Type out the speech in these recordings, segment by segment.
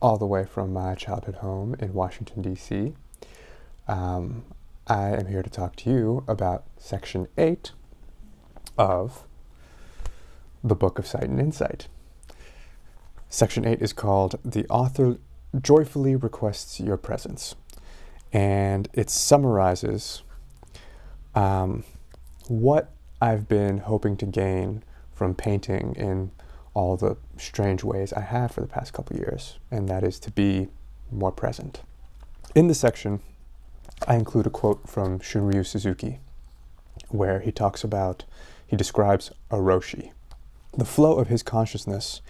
all the way from my childhood home in Washington, D.C. I am here to talk to you about Section 8 of the Book of Sight and Insight. Section 8 is called "The Author Joyfully Requests Your Presence," and it summarizes what I've been hoping to gain from painting in all the strange ways I have for the past couple years, and that is to be more present. In this section, I include a quote from Shunryu Suzuki, where he describes a roshi. The flow of his consciousness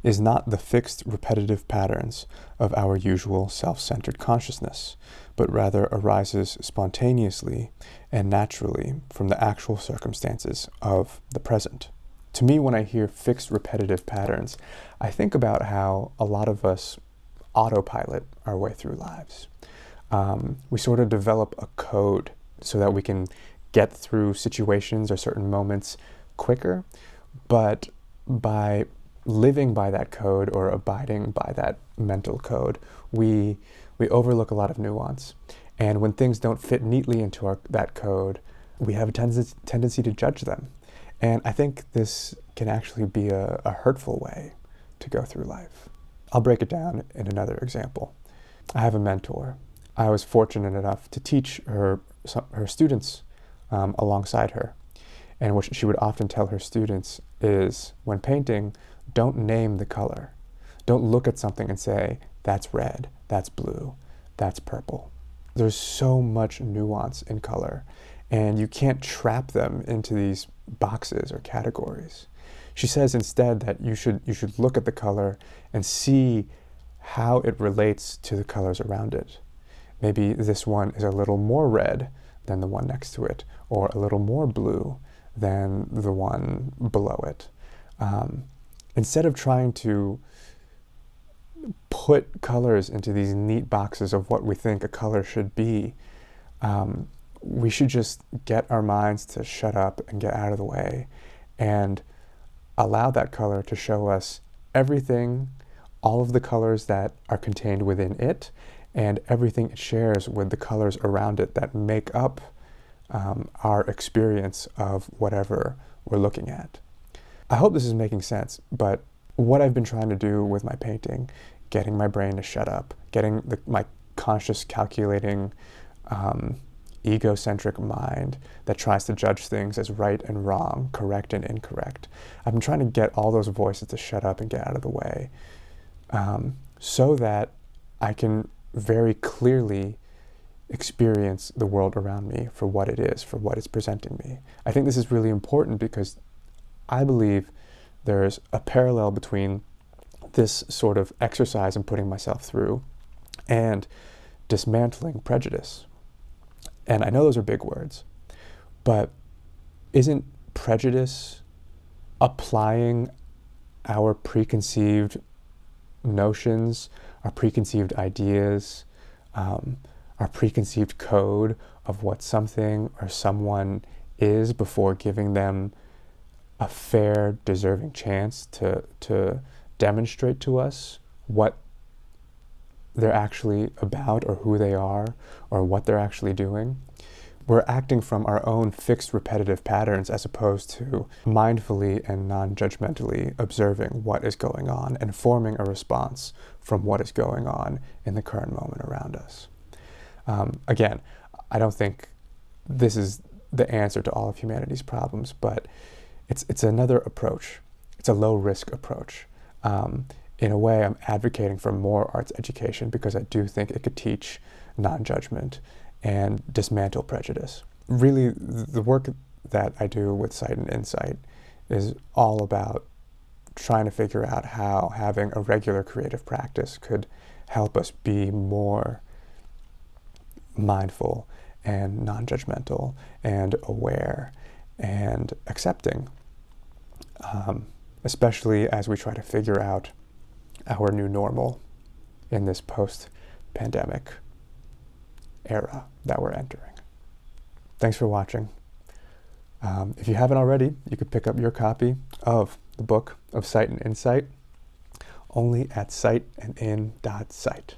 is not the fixed, repetitive patterns of our usual self-centered consciousness, but rather arises spontaneously and naturally from the actual circumstances of the present. To me, when I hear fixed, repetitive patterns, I think about how a lot of us autopilot our way through lives. We sort of develop a code so that we can get through situations or certain moments quicker, but by living by that code or abiding by that mental code, we overlook a lot of nuance. And when things don't fit neatly into that code, we have a tendency to judge them. And I think this can actually be a hurtful way to go through life. I'll break it down in another example. I have a mentor. I was fortunate enough to teach her students alongside her. And what she would often tell her students is, when painting, don't name the color. Don't look at something and say, that's red, that's blue, that's purple. There's so much nuance in color, and you can't trap them into these boxes or categories. She says instead that you should look at the color and see how it relates to the colors around it. Maybe this one is a little more red than the one next to it, or a little more blue than the one below it. Instead of trying to put colors into these neat boxes of what we think a color should be, we should just get our minds to shut up and get out of the way and allow that color to show us everything, all of the colors that are contained within it, and everything it shares with the colors around it that make up our experience of whatever we're looking at. I hope this is making sense, but what I've been trying to do with my painting, getting my brain to shut up, getting my conscious, calculating, egocentric mind that tries to judge things as right and wrong, correct and incorrect. I've been trying to get all those voices to shut up and get out of the way, so that I can very clearly experience the world around me for what it is, for what it's presenting me. I think this is really important because I believe there's a parallel between this sort of exercise I'm putting myself through and dismantling prejudice. And I know those are big words, but isn't prejudice applying our preconceived notions, our preconceived ideas, our preconceived code of what something or someone is before giving them a fair, deserving chance to demonstrate to us what they're actually about or who they are or what they're actually doing? We're acting from our own fixed, repetitive patterns as opposed to mindfully and non-judgmentally observing what is going on and forming a response from what is going on in the current moment around us. Again, I don't think this is the answer to all of humanity's problems, but it's another approach. It's a low-risk approach. In a way, I'm advocating for more arts education because I do think it could teach non-judgment and dismantle prejudice. Really, the work that I do with Sight and Insight is all about trying to figure out how having a regular creative practice could help us be more mindful and non-judgmental and aware and accepting, especially as we try to figure out our new normal in this post-pandemic era that we're entering. Thanks for watching. If you haven't already, you could pick up your copy of the Book of Sight and Insight only at sightandin.site.